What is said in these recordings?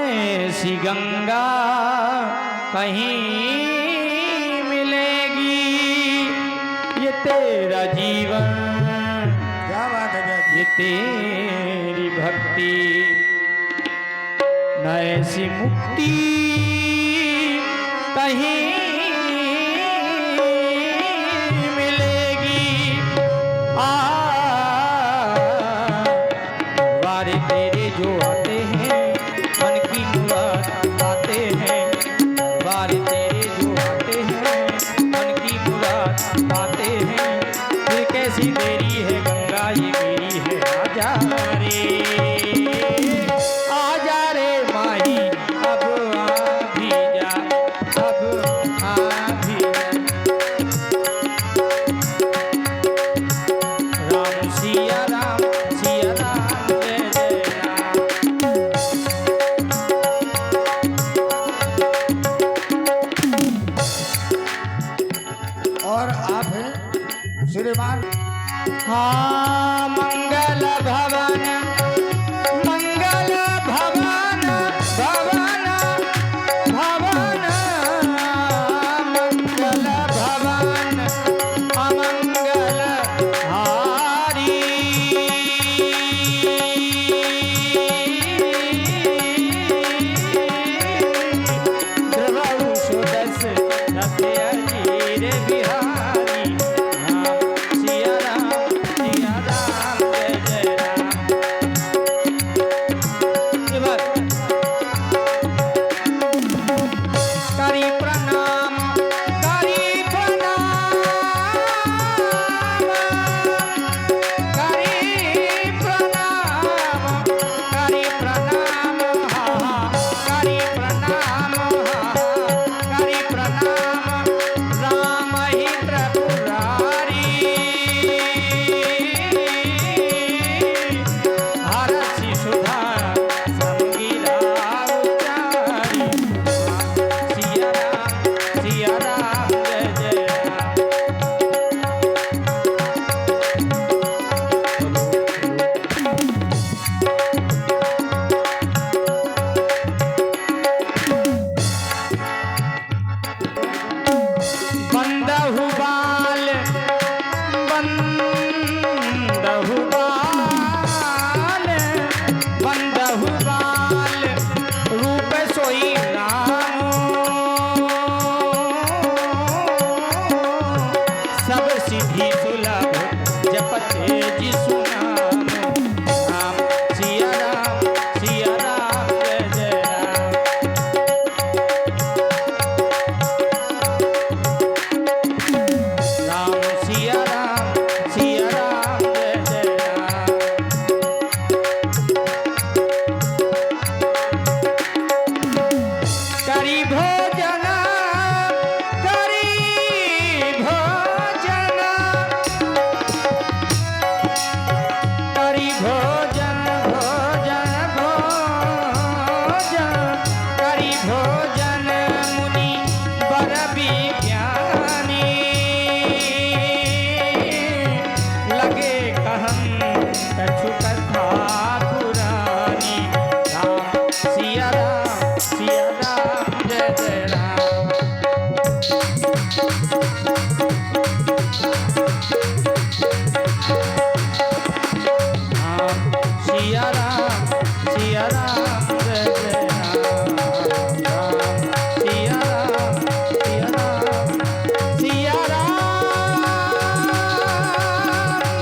ऐसी गंगा कहीं मिलेगी, ये तेरा जीवन, क्या बात है भैया ये तेरी भक्ति, न ऐसी मुक्ति कहीं मिलेगी। वारे तेरे जो आते हैं मन की मुराद आते हैं, वारे तेरे जो आते हैं मन की मुराद आते हैं। फिर कैसी देरी है गंगा ये मेरी है, आजा रे माही, अब आ भी जा, अब आ भी जा। राम सिया राम जय जय राम। और आप हैं श्रीमान हाँ मंगल भवन, मंगल भवन, भवन भवन, मंगल भवन अमंगल हारी। ध्रुव सुदस रथ अजीर बिहारी, राम सिया राम जय जय राम। ये बात करी प्रणाम, करी प्रणाम, करी प्रणाम, करी प्रणाम, करी प्रणाम, करी प्रणाम। राम ही त्रिपुरारी, हरषि सुधा संगीला उचारी। सिया राम जय जय राम। बंदहु बाल, बंदहु बाल, बंदहु बाल, रूप सोई राम। सब सिद्धि सुलभ जपते जिसु नाम, राम सिया राम जय जय राम। राम सिया राम जय जय राम। करी भोजन, करी भोजन, करी भोजन, भोजन भोजन, करी भोजन मुनि बर विज्ञानी। लगे कहन कछु कथा पुरानी, राम सिया राम जय जय राम। राम सिया राम जय जय राम। राम सिया राम सिया राम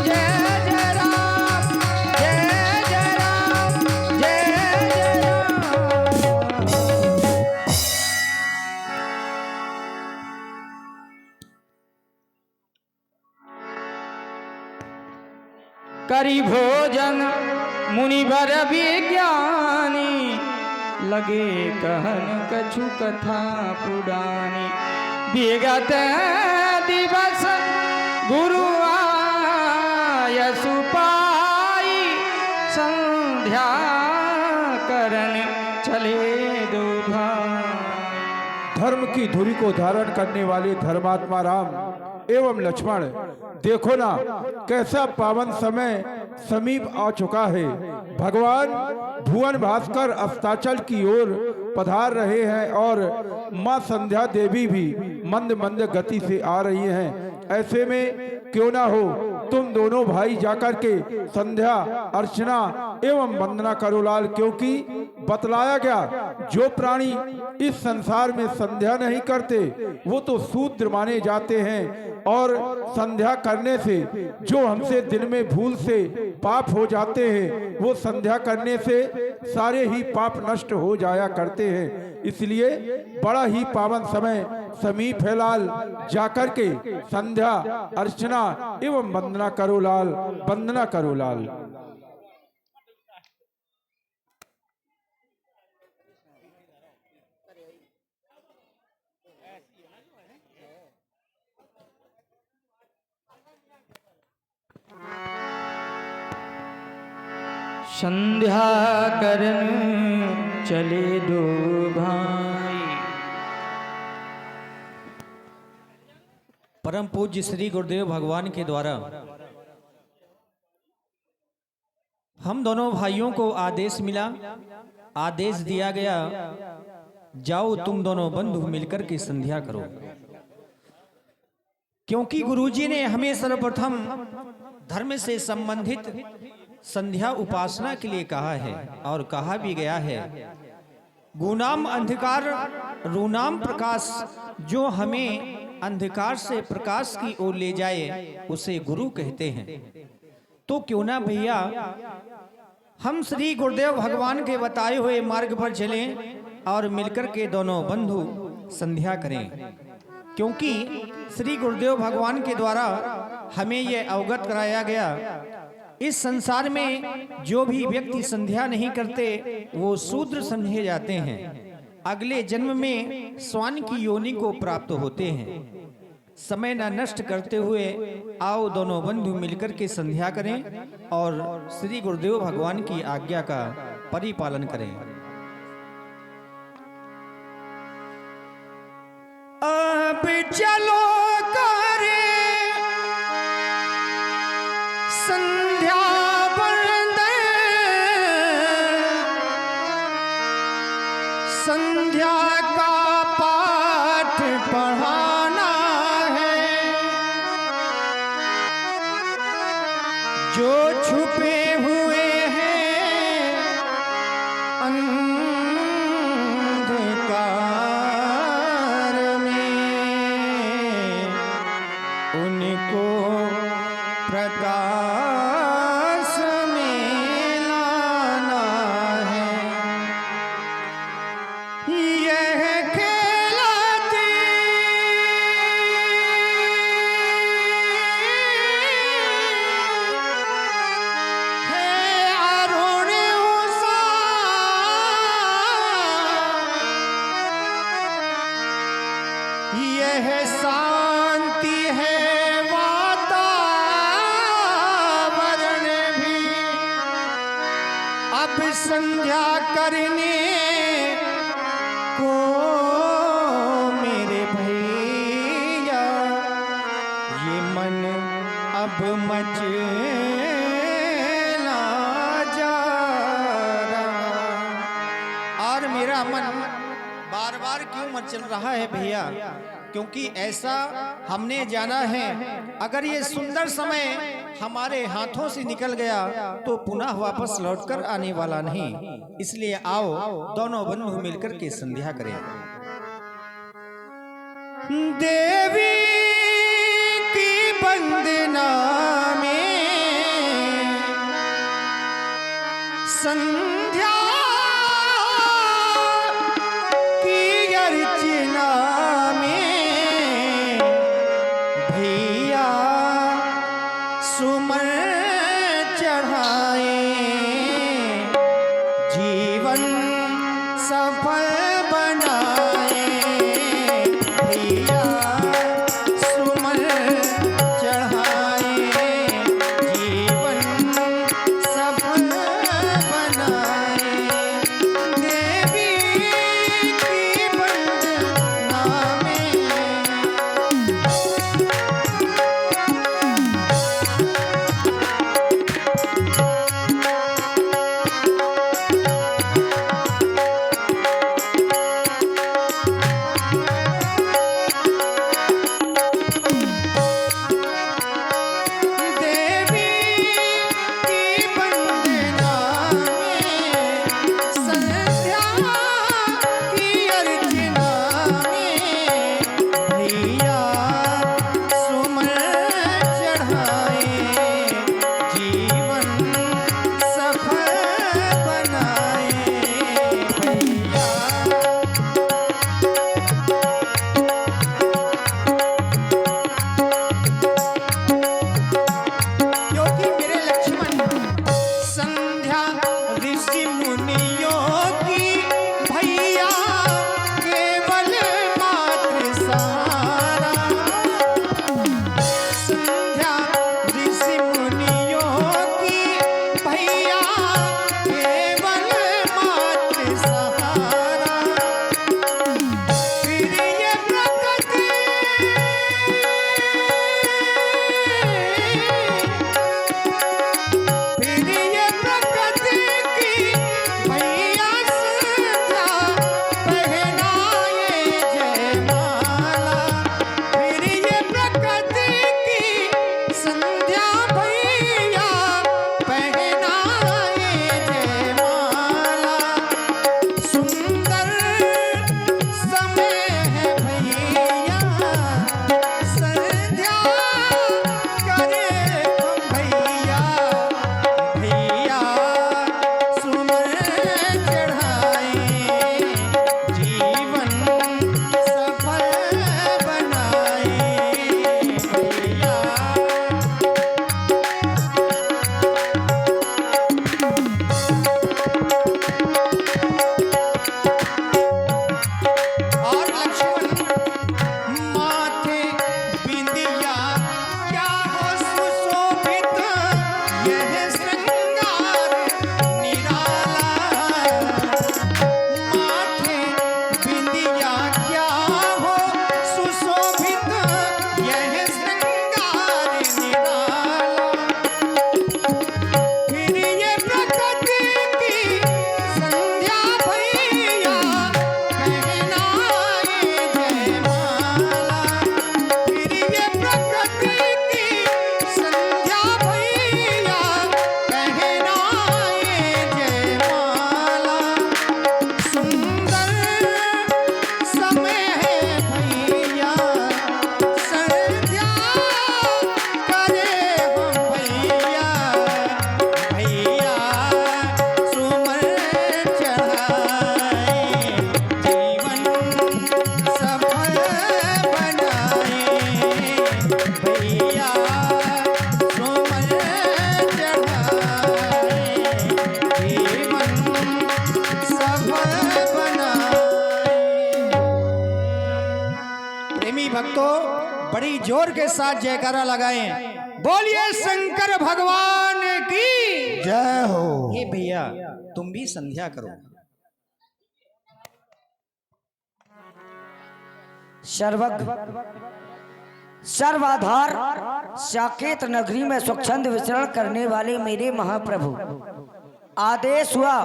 जय जय राम, जय जय राम, जय जय राम। करी भोजन मुनि बर विज्ञानी, लगे कहन कछु कथा पुरानी। विगत दिवस गुरु आयसु पाई, संध्या करन चले दो भाई। धर्म की धुरी को धारण करने वाले धर्मात्मा राम एवं लक्ष्मण, देखो ना कैसा पावन समय समीप आ चुका है। भगवान भुवन भास्कर अस्ताचल की ओर पधार रहे हैं और मां संध्या देवी भी मंद मंद गति से आ रही हैं। ऐसे में क्यों ना हो तुम दोनों भाई जाकर के संध्या अर्चना एवं वंदना करो लाल, क्योंकि बतलाया गया जो प्राणी इस संसार में संध्या नहीं करते वो तो शूद्र माने जाते हैं, और संध्या करने से जो हमसे दिन में भूल से पाप हो जाते हैं वो संध्या करने से सारे ही पाप नष्ट हो जाया करते हैं। इसलिए बड़ा ही पावन समय समीप है लाल, जाकर के संध्या अर्चना एवं वंदना करो लाल, वंदना करो लाल। संध्या करन चले दो भाई। परम पूज्य श्री गुरुदेव भगवान के द्वारा हम दोनों भाइयों को आदेश मिला, आदेश दिया गया जाओ तुम दोनों बंधु मिलकर के संध्या करो, क्योंकि गुरुजी ने हमें सर्वप्रथम धर्म से संबंधित संध्या उपासना के लिए कहा है, और कहा भी गया है गुनाम अंधकार रूनाम प्रकाश, जो हमें अंधकार से प्रकाश की ओर ले जाए उसे गुरु कहते हैं। तो क्यों ना भैया हम श्री गुरुदेव भगवान के बताए हुए मार्ग पर चलें और मिलकर के दोनों बंधु संध्या करें, क्योंकि श्री गुरुदेव भगवान के द्वारा हमें यह अवगत कराया गया इस संसार में जो भी व्यक्ति संध्या नहीं करते वो शूद्र समझे जाते हैं, अगले जन्म में स्वान की योनि को प्राप्त होते हैं। समय न नष्ट करते हुए आओ दोनों बंधु मिलकर के संध्या करें और श्री गुरुदेव भगवान की आज्ञा का परिपालन करें। अब चलो करे संध्या वंदन, संध्या का पाठ पढ़ाना है, जो छुपे हुए हैं अंधकार में उनको प्रकाश में लाना है। यह कहलाती है अरुण उषा, यह शांति है अब संध्या करने को मेरे भैया, ये मन अब मचला जा रहा। और मेरा मन बार बार क्यों मचल रहा है भैया, क्योंकि ऐसा हमने जाना है अगर ये सुंदर समय हमारे हाथों से निकल गया तो पुनः वापस लौटकर आने वाला नहीं। इसलिए आओ दोनों बंधु मिलकर के संध्या करें। देवी की वंदना में संध्या की अर्चना में भैया सुमन चढ़ाए, जीवन सफल बनाए। भैया सुमन चढ़ाए, जीवन सफल बनाए। देवी की वंदना में तो बड़ी जोर के साथ जयकारा लगाएं। बोलिए शंकर भगवान की जय हो। हे भैया तुम भी संध्या करो। सर्वाधार साकेत नगरी में स्वच्छंद विचरण करने वाले मेरे महाप्रभु, आदेश हुआ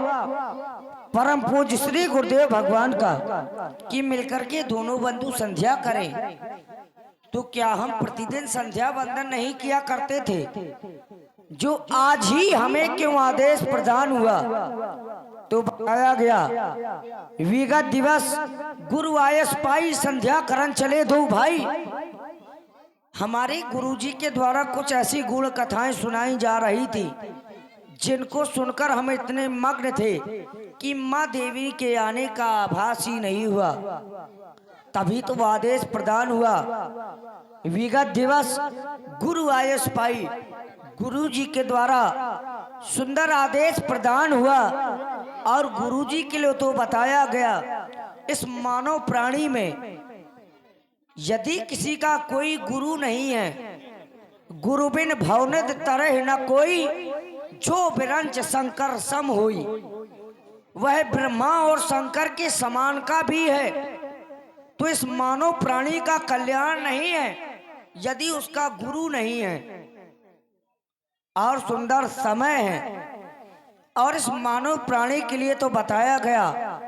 परम पूज्य श्री गुरुदेव भगवान का कि मिलकर के दोनों बंधु संध्या करें। तो क्या हम प्रतिदिन संध्या वंदन नहीं किया करते थे? जो आज ही हमें क्यों आदेश प्रदान हुआ? तो बताया गया विगत दिवस गुरु आयस पाई संध्या करण चले दो भाई। हमारे गुरुजी के द्वारा कुछ ऐसी गूढ़ कथाएं सुनाई जा रही थी जिनको सुनकर हम इतने मग्न थे कि माँ देवी के आने का आभास ही नहीं हुआ। तभी तो आदेश प्रदान हुआ। विगत दिवस गुरु आयस पाई गुरुजी के द्वारा सुंदर आदेश प्रदान हुआ और गुरुजी के लिए तो बताया गया इस मानव प्राणी में यदि किसी का कोई गुरु नहीं है, गुरु बिन भवनित तरह न कोई, जो बिरंच शंकर सम होई। वह ब्रह्मा और शंकर के समान का भी है। तो इस मानव प्राणी का कल्याण नहीं है यदि उसका गुरु नहीं है। और सुंदर समय है और इस मानव प्राणी के लिए तो बताया गया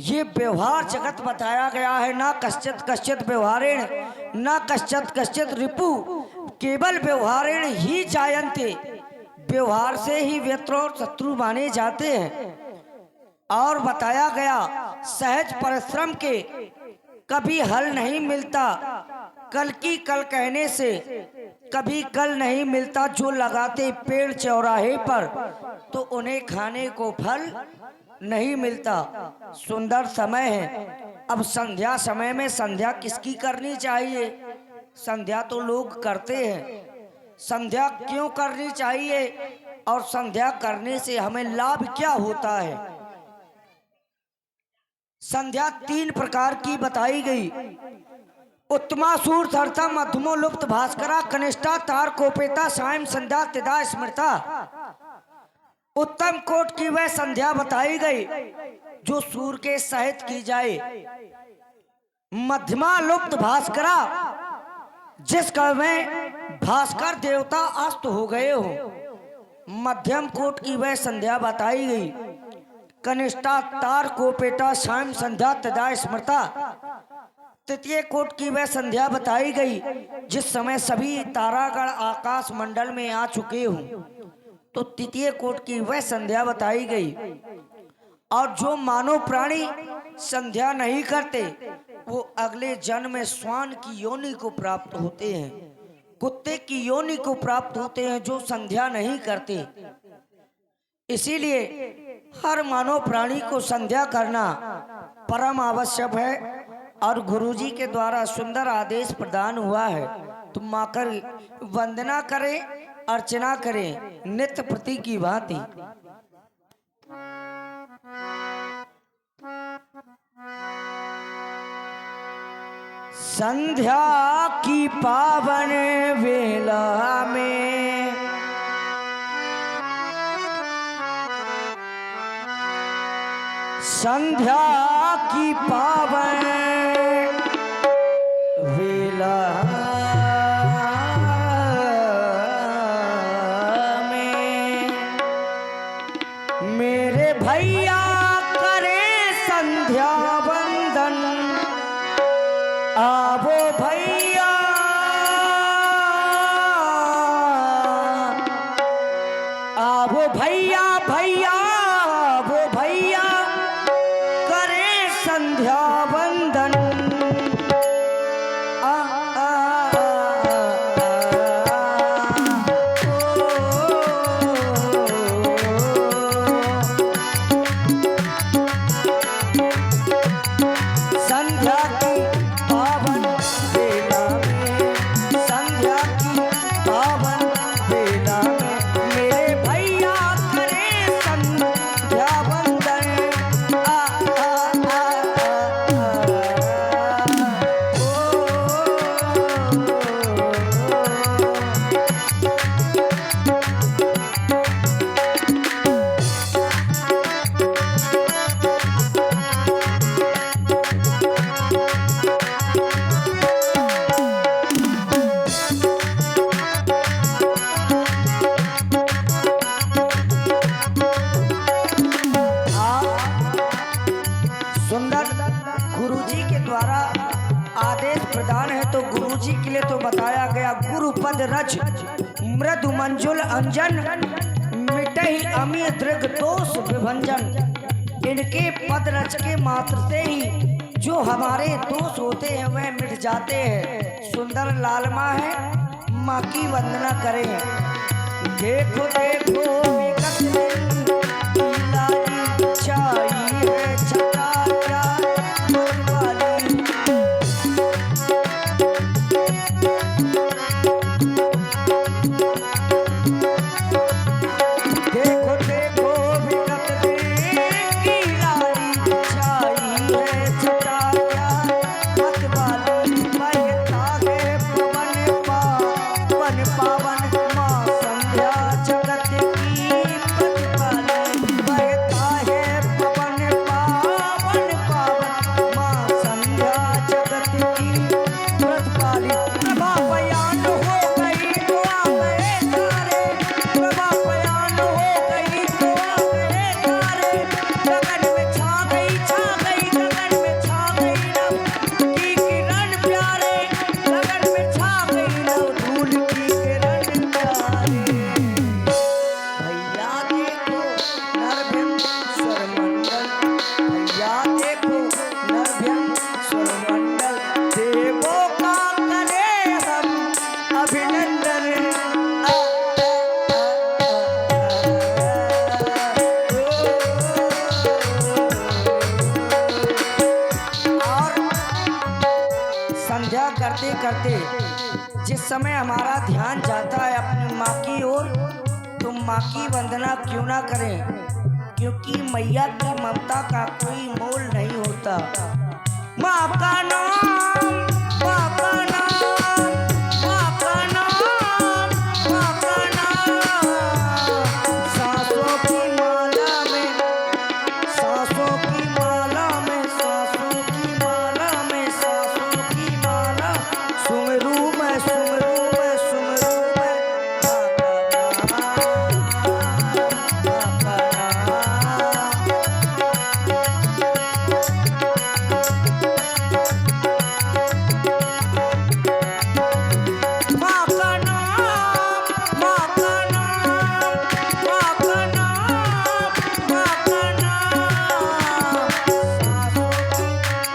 ये व्यवहार जगत बताया गया है। ना कश्चित कश्चित व्यवहारेण ना कश्चित कश्चित रिपु, केवल व्यवहारेण ही जायन्ते। व्यवहार से ही मित्र और शत्रु माने जाते हैं। और बताया गया सहज परिश्रम के कभी हल नहीं मिलता, कल की कल कहने से कभी कल नहीं मिलता। जो लगाते पेड़ चौराहे पर तो उन्हें खाने को फल नहीं मिलता। सुंदर समय है। अब संध्या समय में संध्या किसकी करनी चाहिए? संध्या तो लोग करते हैं। संध्या क्यों करनी चाहिए और संध्या करने से हमें लाभ क्या होता है? संध्या 3 प्रकार की बताई गई। उत्तमा सूर धरता मध्यमो लुप्त भास्करा कनिष्ठा तार कोपेता सायं संध्या तिदा स्मृता। उत्तम कोट की वह संध्या बताई गई जो सूर के सहित की जाए। मध्यमा लुप्त भास्करा जिस काल में भास्कर देवता अस्त हो गए हो। मध्यम कोट की वह संध्या बताई गई। कनिष्ठा तार कोपेटा सायं संध्या तदा स्मृता। तृतीय कोट की वह संध्या बताई गई जिस समय सभी तारागण आकाश मंडल में आ चुके हों। तो तृतीय कोट की वह संध्या बताई गई। और जो मानव प्राणी संध्या नहीं करते वो अगले जन्म में श्वान की योनि को प्राप्त होते हैं, कुत्ते की योनि को प्राप्त होते हैं जो संध्या नहीं करते। इसीलिए हर मानव प्राणी को संध्या करना परम आवश्यक है। और गुरुजी के द्वारा सुंदर आदेश प्रदान हुआ है। तुम आकर वंदना करें, अर्चना करें नित्य प्रति की भांति। संध्या की पावन वेला में संध्या की पावन वेला में मेरे भैया करे संध्या वंदन। आवो भैया आवो भैया भैया आवो भैया करे संध्या वंदन। गुरुजी के लिए तो बताया गया, गुरुपद रच मृदु मंजुल अंजन, मिटहि अमी दृग दोष विभंजन। इनके पद रच के मात्र से ही जो हमारे दोष होते हैं वह मिट जाते हैं। सुंदर लालमा है, माँ की वंदना करें। देखो देखो विकट दिन, लाली छाई है छटा वाली। देखो देखो विकट दिन की लाली छाई है छटा वाली। बहता है पवन पावन माँ संध्या जगत की प्रतिपाली। बहता है पवन पावन माँ संध्या जगत की प्रतिपाली। प्रभा बयान हो गई तो आ गए तारे, प्रभा बयान हो गई तो आ गए तारे। गगन में छा गई गगन में छा गई नव की किरण प्यारे। गगन में छा गई नव धूल की किरण प्यारे। भैया देखो नरभ्यम स्वरमंडल, भैया देखो नरभ्यम स्वरमंडल। देवों का करें हम अभिनंदन। और संध्या करते करते जिस समय हमारा ध्यान जाता है अपनी माँ की ओर, तो माँ की वंदना क्यों ना करें, क्योंकि मैया की ममता का कोई मोल नहीं होता। माँ का नाम, माँ का नाम, माँ का नाम, माँ का नाम। सांसों की माला में, सांसों की माला में, सांसों की माला में, सांसों की माला। सुमरू मैं सुमरू मैं सुमरू मैं माँ का नाम, माँ का नाम। माँ का नाम, माँ का नाम, माँ का नाम। सांसों की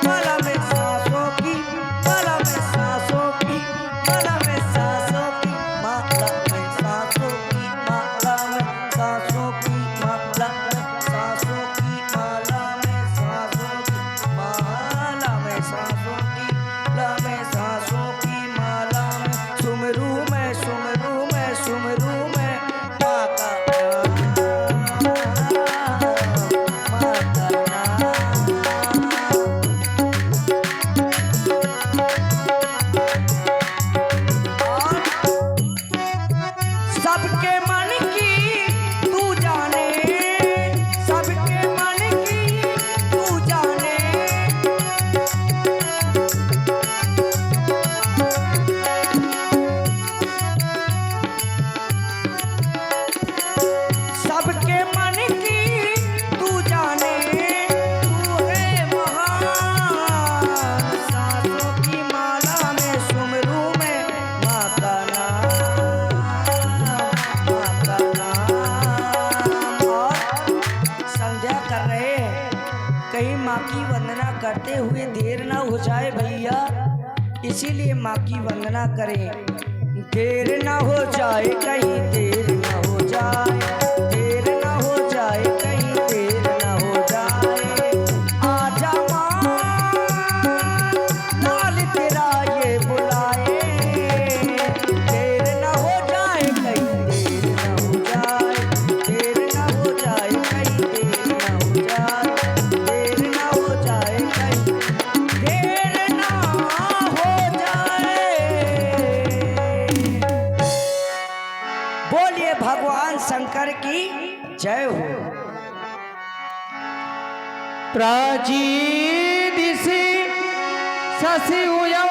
माला में, सांसों की माला में, सांसों की माला में, सांसों की माला में, सांसों की माला में, सांसों की माला में, सांसों की माला में, सांसों की माला में, सांसों की माला में, सांसों की माला में। सुमरू मैं सुमरू मैं सुमरू मैं माँ का नाम, माँ का नाम। और सबके मन की तू जाने, सबके मन की तू जाने। सबके मन की तू जाने, तू है महान। सांसों की माला में सुमरू में माँ का नाम, माँ का नाम। और संध्या कर रहे हैं, कहीं माँ की वंदना करते हुए देर ना हो जाए भैया, इसीलिए माँ की वंदना करें। देर ना हो जाए कहीं, देर ना हो जाए, देर ना हो जाए कहीं, देर ना हो जाए। आजा माँ लाल तेरा ये बुलाए। देर ना हो जाए कहीं, देर ना हो जाए, देर ना हो जाए कहीं, देर ना हो जाए, देर ना हो जाए कहीं, देर ना हो जाए। बोलिए भगवान शंकर की जय हो। प्राचीदिशि शशि उयौ